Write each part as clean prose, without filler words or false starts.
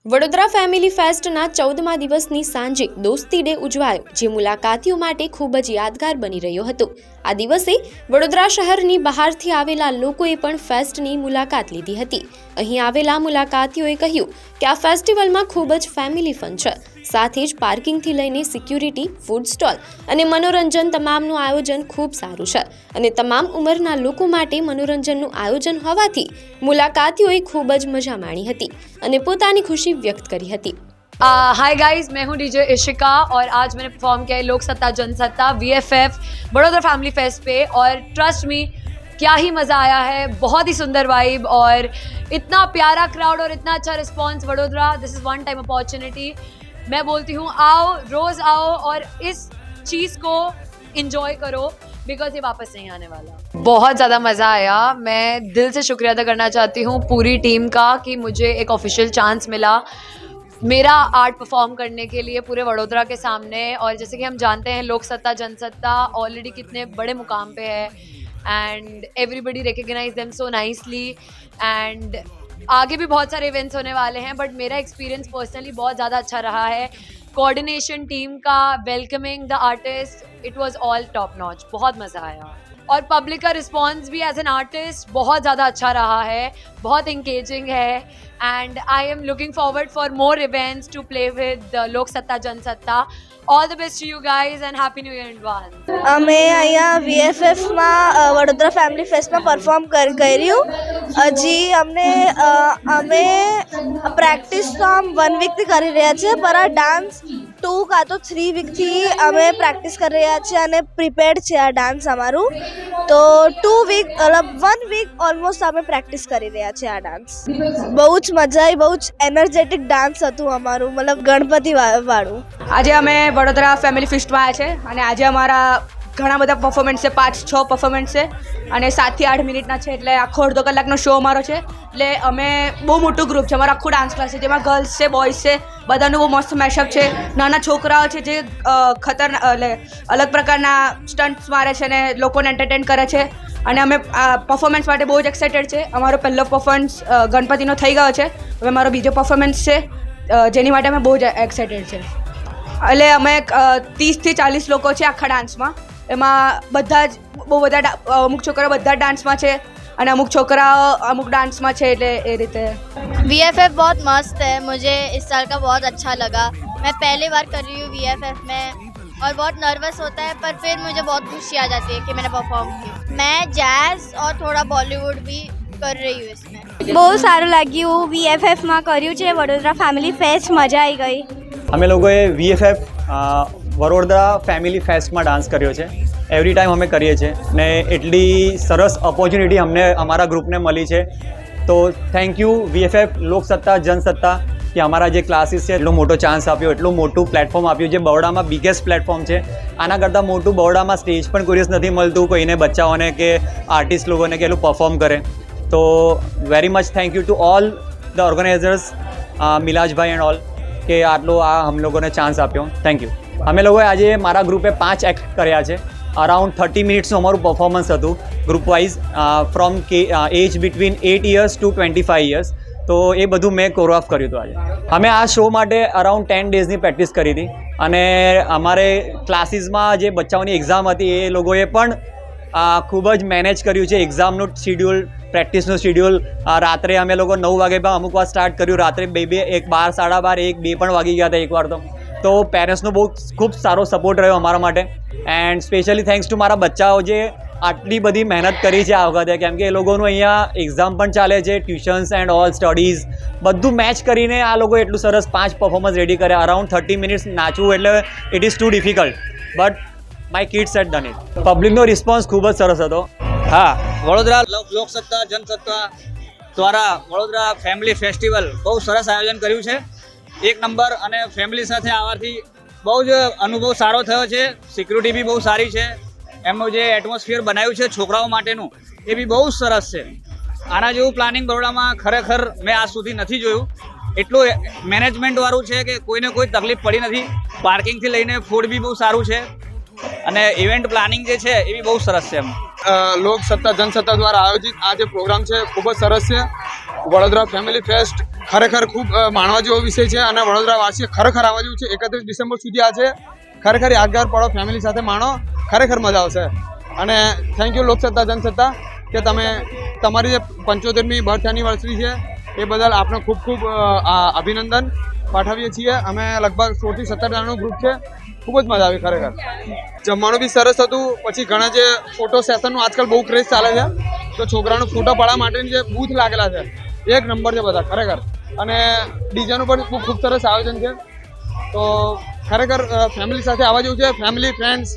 Vadodara family ફેસ્ટના 14મા દિવસની સાંજે દોસ્તી ડે ઉજવાયો, જે મુલાકાતીઓ માટે ખૂબ જ યાદગાર બની રહ્યો હતો। આ દિવસે વડોદરા શહેરની બહારથી આવેલા લોકોએ પણ ફેસ્ટની મુલાકાત લીધી હતી। અહીં આવેલા મુલાકાતીઓએ કહ્યું કે આ ફેસ્ટિવલમાં ખૂબ જ ફેમિલી ફન છે, સાથે જ પાર્કિંગથી લઈને સિક્યુરિટી, ફૂડ સ્ટોલ અને મનોરંજન તમામનું આયોજન ખૂબ સારું છે અને તમામ ઉંમરના લોકો માટે મનોરંજનનું આયોજન હોવાથી મુલાકાતીઓએ ખૂબ જ મજા માણી હતી અને પોતાની खुशी व्यक्त करी હતી। हाय गाइस, मैं हूँ डीजे इशिका और आज मैंने परफॉर्म किया है लोक Satta Jansatta VFF Baroda family fest पे और ट्रस्ट मी क्या ही मज़ा आया है। बहुत ही सुंदर वाइब और इतना प्यारा क्राउड और इतना अच्छा response Vadodara. This is one time opportunity. मैं बोलती हूँ आओ, रोज़ आओ और इस चीज़ को इंजॉय करो बिकॉज ये वापस नहीं आने वाला। बहुत ज़्यादा मज़ा आया। मैं दिल से शुक्रिया अदा करना चाहती हूँ पूरी टीम का कि मुझे एक ऑफिशियल चांस मिला मेरा आर्ट परफॉर्म करने के लिए पूरे वडोदरा के सामने। और जैसे कि हम जानते हैं लोक सत्ता जनसत्ता ऑलरेडी कितने बड़े मुकाम पे है and everybody recognize them so nicely and आगे भी बहुत सारे इवेंट्स होने वाले हैं, बट मेरा एक्सपीरियंस पर्सनली बहुत ज़्यादा अच्छा रहा है। कोऑर्डिनेशन टीम का, welcoming the artist, it was all top notch. बहुत मज़ा आया और पब्लिक का रिस्पॉन्स भी एज एन आर्टिस्ट बहुत ज़्यादा अच्छा रहा है, बहुत इंगेजिंग है and I am looking forward for more events to play with Lok Satta Jansatta. All the best to you guys and happy new year in advance. અમે અહીંયા VFFમાં વડોદરા ફેમિલી ફેસ્ટમાં પરફોર્મ કર્યું। હજી અમે પ્રેક્ટિસ તો આમ 1 વીકથી કરી રહ્યા છીએ, પર આ ડાન્સ 2 કાં તો 3 વીકથી અમે પ્રેક્ટિસ કરી રહ્યા છીએ અને પ્રિપેર્ડ છે આ ડાન્સ અમારું। તો 2 વીક મતલબ 1 વીક ઓલમોસ્ટ અમે પ્રેક્ટિસ કરી રહ્યા છીએ આ ડાન્સ। બહુ જ મજા આવી, બહુ જ એનર્જેટિક ડાન્સ હતું અમારું, મતલબ ગણપતિ વાળું। આજે અમે વડોદરા ફેમિલી ફેસ્ટમાં આવ્યા છે અને આજે અમારા ઘણા બધા પરફોર્મન્સ છે, 5-6 પરફોર્મન્સ છે અને 7 થી 8 મિનિટના છે, એટલે આખો અડધો કલાકનો શો અમારો છે। એટલે અમે બહુ મોટું ગ્રુપ છે, અમારો આખું ડાન્સ ક્લાસ છે જેમાં ગર્લ્સ છે, બોયઝ છે, બધાનું બહુ મસ્ત મેશઅપ છે। નાના છોકરાઓ છે જે ખતરનાક એટલે અલગ પ્રકારના સ્ટન્ટ્સ મારે છે અને લોકોને એન્ટરટેન કરે છે અને અમે પરફોર્મન્સ માટે બહુ જ એક્સાઇટેડ છે। અમારો પહેલો પરફોર્મન્સ ગણપતિનો થઈ ગયો છે, હવે મારો બીજો પરફોર્મન્સ છે જેની માટે અમે બહુ જ એક્સાઇટેડ છે। એટલે અમે 30 થી 40 લોકો છે આખા ડાન્સમાં, એમાં બધા જ બહુ બધા અમુક છોકરાઓ બધા ડાન્સમાં છે અને અમુક છોકરાઓ અમુક डांसમાં છે, એટલે એ રીતે। VFF बहुत मस्त है, मुझे इस साल का बहुत अच्छा लगा। मैं पहली बार कर रही हूँ VFF में और बहुत नर्वस होता है, पर फिर मुझे बहुत खुशी आ जाती है कि मैंने परफॉर्म किया। मैं जैज़ और थोड़ा बॉलीवुड भी कर रही हूँ इसमें। બહુ સારું લાગ્યું, VFFમાં કર્યું છે વડોદરા ફેમિલી ફેસ્ટ, મજા આવી ગઈ। અમે લોકોએ VFF વડોદરા ફેમિલી ફેસ્ટમાં ડાન્સ કર્યો છે। એવરી ટાઈમ અમે કરીએ છીએ ને એટલી સરસ ઓપોર્ચ્યુનિટી અમને અમારા ગ્રુપને મળી છે, તો થેન્ક યુ VFF લોક સત્તા જનસત્તા કે અમારા જે ક્લાસીસ છે એટલો મોટો ચાન્સ આપ્યો, એટલું મોટું પ્લેટફોર્મ આપ્યું, જે બરોડામાં બિગેસ્ટ પ્લેટફોર્મ છે। આના કરતાં મોટું બરોડામાં સ્ટેજ પણ કોઈ નથી મળતું કોઈને, બચ્ચાઓને કે આર્ટિસ્ટ લોકોને કે એટલું પરફોર્મ કરે। તો very much thank you to all the organisers, મિલાજભાઈ એન્ડ ઓલ, કે આટલો આ હમ લોકોને ચાન્સ આપ્યો। Thank you. અમે લોકોએ આજે મારા ગ્રુપે 5 એક્ટ કર્યા છે। અરાઉન્ડ 30 મિનિટ્સનું અમારું પરફોર્મન્સ હતું group wise, from age between 8 years to 25 years. તો એ બધું મેં કોરિયોગ્રાફ કર્યું હતું આજે। અમે આ શો માટે અરાઉન્ડ 10 ડેઝની પ્રેક્ટિસ કરી હતી અને અમારે ક્લાસીસમાં જે બચ્ચાઓની એક્ઝામ હતી એ લોકોએ પણ ખૂબ જ મેનેજ કર્યું છે એક્ઝામનું શિડ્યુલ, પ્રેક્ટિસનું શિડ્યુલ। રાત્રે અમે લોકો 9 વાગે પણ અમુક વાર સ્ટાર્ટ કર્યું, રાત્રે 2, 1, 12, 12:30, 1, 2 પણ વાગી ગયા હતા એકવાર તો પેરેન્ટ્સનો બહુ ખૂબ સારો સપોર્ટ રહ્યો અમારા માટે એન્ડ સ્પેશિયલી થેન્ક્સ ટુ મારા બચ્ચાઓ જે આટલી બધી મહેનત કરી છે આ વખતે, કેમ કે એ લોકોનું અહીંયા એક્ઝામ પણ ચાલે છે, ટ્યુશન્સ એન્ડ ઓલ સ્ટડીઝ બધું મેચ કરીને આ લોકો એટલું સરસ 5 પરફોર્મન્સ રેડી કર્યા। અરાઉન્ડ 30 મિનિટ્સ નાચવું એટલે it is too difficult, but my kids had done it. પબ્લિકનો રિસ્પોન્સ ખૂબ જ સરસ હતો। હા, વડોદરા લોક સત્તા જનસત્તા દ્વારા વડોદરા ફેમિલી ફેસ્ટિવલ બહુ સરસ આયોજન કર્યું છે, 1 નંબર। અને ફેમિલી સાથે આવવાથી બહુ જ અનુભવ સારો થયો છે, સિક્યુરિટી બી બહુ સારી છે, એમનું જે એટમોસ્ફિયર બનાવ્યું છે છોકરાઓ માટેનું એ બી બહુ સરસ છે। આના જેવું પ્લાનિંગ બરોડામાં ખરેખર મેં આજ સુધી નથી જોયું। એટલું મેનેજમેન્ટવાળું છે કે કોઈને કોઈ તકલીફ પડી નથી, પાર્કિંગથી લઈને ફૂડ બી બહુ સારું છે અને ઇવેન્ટ પ્લાનિંગ જે છે એ બી બહુ સરસ છે। લોક સત્તા જનસત્તા દ્વારા આયોજિત આ જે પ્રોગ્રામ છે ખૂબ જ સરસ છે। વડોદરા ફેમિલી ફેસ્ટ ખરેખર ખૂબ માણવા જેવો વિષય છે અને વડોદરાવાસીઓ ખરેખર આવવા જેવું છે. 31 ડિસેમ્બર સુધી આ છે. ખરેખર યાદગાર પળો ફેમિલી સાથે માણો, ખરેખર મજા આવશે. અને થેન્ક યુ લોકસત્તા જનસત્તા કે તમે તમારી જે 75મી બર્થ એનિવર્સરી છે એ બદલ આપણે ખૂબ ખૂબ અભિનંદન પાઠવીએ છીએ. અમે લગભગ 16 થી 17 જણાનું ગ્રુપ છે. ખૂબ જ મજા આવી ખરેખર. જમવાનું બી સરસ હતું. પછી ઘણા જે ફોટો સેશનનું આજકાલ બહુ ક્રેઝ ચાલે છે, તો છોકરાનો ફોટો પાડવા માટેની જે બૂથ લાગેલા છે એક નંબર છે બધા ખરેખર. અને ડીજેનું પણ ખૂબ સરસ આયોજન છે. તો ખરેખર ફેમિલી સાથે આવવા જેવું છે. ફેમિલી ફ્રેન્ડ્સ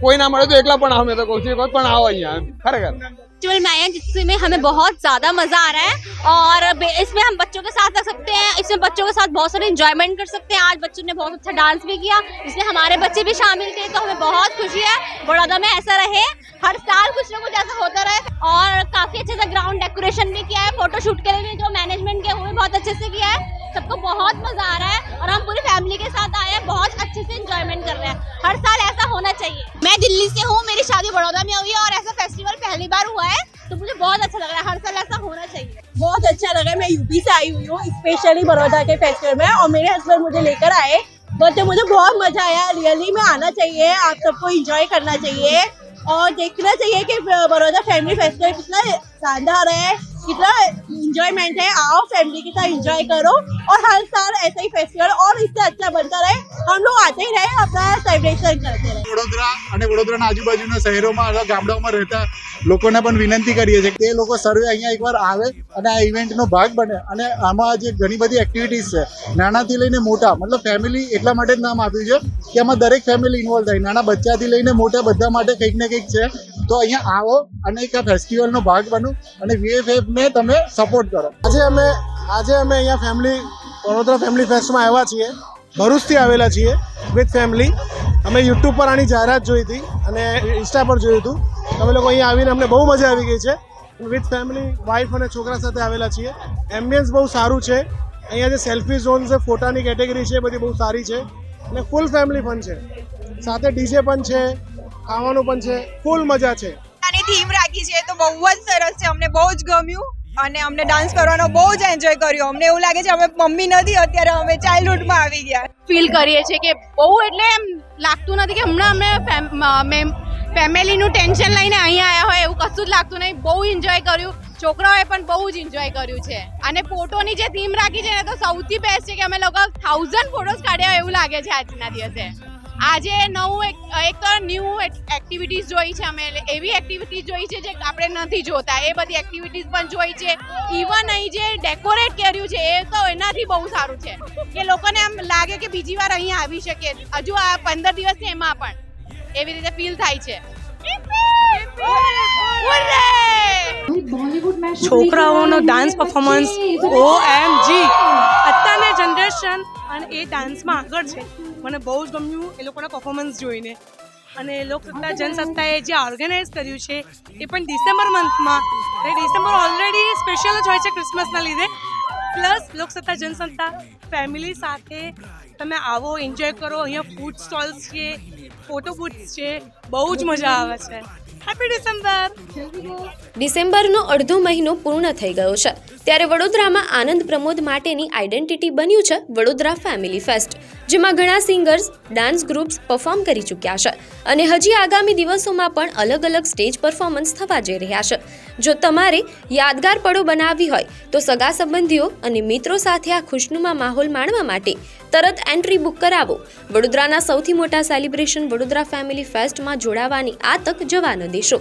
कोई ना મળે તો એકલા પણ આવો, मैं तो कहूँ एक પણ આવો અહીંયા खरेखर. फेस्टिवल में आए हैं जिसमें हमें बहुत ज़्यादा मज़ा आ रहा है और इसमें हम बच्चों के साथ रख सकते हैं. इसमें बच्चों के साथ बहुत सारे इंजॉयमेंट कर सकते हैं. आज बच्चों ने बहुत अच्छा डांस भी किया जिसमें हमारे बच्चे भी शामिल थे, तो हमें बहुत खुशी है. बड़ौदा में ऐसा रहे, हर साल कुछ ना कुछ ऐसा होता रहे. और काफ़ी अच्छे से ग्राउंड डेकोरेशन भी किया है. फोटोशूट के लिए जो मैनेजमेंट किया है वो भी बहुत अच्छे से किया है. सबको बहुत मज़ा आ रहा है और हम पूरी फैमिली के साथ आए हैं, बहुत अच्छे से इंजॉयमेंट कर रहे हैं. हर साल ऐसा होना चाहिए. मैं दिल्ली से हूँ, मेरी शादी बड़ौदा में हुई है और ऐसा फेस्टिवल पहली बार हुआ है, तो मुझे बहुत अच्छा लग रहा है. हर साल ऐसा होना चाहिए. बहुत अच्छा लगा. मैं यूपी से आई हुई हूँ स्पेशली बड़ौदा के फेस्टिवल में और मेरे हस्बैंड मुझे लेकर आए, तो मुझे बहुत मजा आया. रियली में आना चाहिए, आप सबको एंजॉय करना चाहिए और देखना चाहिए कि बड़ौदा फैमिली फेस्टिवल कितना शानदार है, कितना एंजॉयमेंट है. आओ फैमिली के साथ एंजॉय करो और हर साल ऐसा ही फेस्टिवल और इससे अच्छा बनता रहे. हम लोग आते ही रहे, अपना सेलिब्रेशन करते रहे. વડોદરા અને વડોદરાના આજુબાજુના શહેરોમાં અથવા ગામડાઓમાં રહેતા લોકોને પણ વિનંતી કરીએ છીએ કે તે લોકો સર્વે અહીંયા એકવાર આવે અને આ ઇવેન્ટનો ભાગ બને. અને આમાં જે ઘણી બધી એક્ટિવિટીઝ છે, નાનાથી લઈને મોટા, મતલબ ફેમિલી એટલા માટે જ નામ આપ્યું છે કે આમાં દરેક ફેમિલી ઇન્વોલ્વ થાય. નાના બચ્ચાથી લઈને મોટા બધા માટે કંઈક ને કંઈક છે. તો અહીંયા આવો અને એક આ ફેસ્ટિવલનો ભાગ બનો અને VFFને તમે સપોર્ટ કરો. આજે અમે અહીંયા ફેમિલી વડોદરા ફેમિલી ફેસ્ટમાં આવ્યા છીએ. ભરૂચથી આવેલા છીએ વિથ ફેમિલી. અમે યુટ્યુબ પર આની જાહેરાત જોઈ હતી અને ઇન્સ્ટા પર જોયું હતું. અમે લોકો અહીંયા આવીને અમને બહુ મજા આવી ગઈ છે. વિથ ફેમિલી, વાઈફ અને છોકરા સાથે આવેલા છીએ. એમ્બિયન્સ બહુ સારું છે. અહીંયા જે સેલ્ફી ઝોન છે, ફોટાની કેટેગરી છે, બધી બહુ સારી છે અને ફૂલ ફેમિલી ફન છે. સાથે ડીજે પણ છે, ખાવાનું પણ છે, ફૂલ મજા છે. આની થીમ રાખી છે તો બહુ જ સરસ છે. અમને બહુ જ ગમ્યું અને અમને ડાન્સ કરવાનો બહુ જ એન્જોય કર્યો. અમને એવું લાગે છે અમે મમ્મી નથી, અત્યારે અમે ચાઇલ્ડહુડમાં આવી ગયા. ફીલ કરીએ છીએ કે બહુ એટલે એમ લાગતું નથી કે હમણાં અમે ફેમિલીનું ટેન્શન લઈને અહીંયા આવ્યા હોય એવું કશું જ લાગતું નહીં. બહુ એન્જોય કર્યું. છોકરાઓએ પણ બહુ જ એન્જોય કર્યું છે. અને ફોટોની જે થીમ રાખી છે ને તો સૌથી બેસ્ટ છે કે અમે લોકો 1000 ફોટોસ કાઢ્યા એવું લાગે છે આજના દિવસે. આજે નવું એક ન્યૂ એક્ટિવિટીઝ જોઈ છે અમે. એવી એક્ટિવિટીઝ જોઈ છે જે આપણે નથી જોતા, એ બધી એક્ટિવિટીઝ પણ જોઈ છે. ઇવન અહીં જે ડેકોરેટ કર્યું છે એ તો એનાથી બહુ સારું છે કે લોકોને એમ લાગે કે બીજી વાર અહીંયા આવી શકે. હજુ આ 15 દિવસ છે એમાં પણ એવી રીતે ફીલ થાય છે. છોકરાઓનો ડાન્સ પરફોર્મન્સ OMG. અત્યારની જનરેશન અને એ ડાન્સમાં આગળ છે. મને બહુ જ ગમ્યું એ લોકોના પરફોર્મન્સ જોઈને. અને લોકસત્તા જનસત્તાએ જે ઓર્ગેનાઇઝ કર્યું છે એ પણ ડિસેમ્બર મંથમાં, એ ડિસેમ્બર ઓલરેડી સ્પેશિયલ જ હોય છે ક્રિસમસના લીધે. પ્લસ લોકસત્તા જનસત્તા ફેમિલી સાથે તમે આવો, એન્જોય કરો. અહીંયા ફૂડ સ્ટોલ્સ છે, ફોટો બૂથ્સ છે, બહુ જ મજા આવે છે. Happy December. ડિસેમ્બરનો અડધો મહિનો પૂર્ણ થઈ ગયો છે ત્યારે વડોદરામાં આનંદ પ્રમોદ માટેની આઈડેન્ટિટી બન્યું છે વડોદરા ફેમિલી ફેસ્ટ, જેમાં ઘણા સિંગર્સ, ડાન્સ ગ્રુપ્સ પરફોર્મ કરી ચૂક્યા છે અને હજી આગામી દિવસોમાં પણ અલગ અલગ સ્ટેજ પરફોર્મન્સ થવા જઈ રહ્યા છે. જો તમારે યાદગાર પળો બનાવવી હોય તો સગા સંબંધીઓ અને મિત્રો સાથે આ ખુશનુમા માહોલ માણવા માટે તરત એન્ટ્રી બુક કરાવો. વડોદરાના સૌથી મોટા સેલિબ્રેશન વડોદરા ફેમિલી ફેસ્ટમાં જોડાવાની આ તક જવા ન દેશો.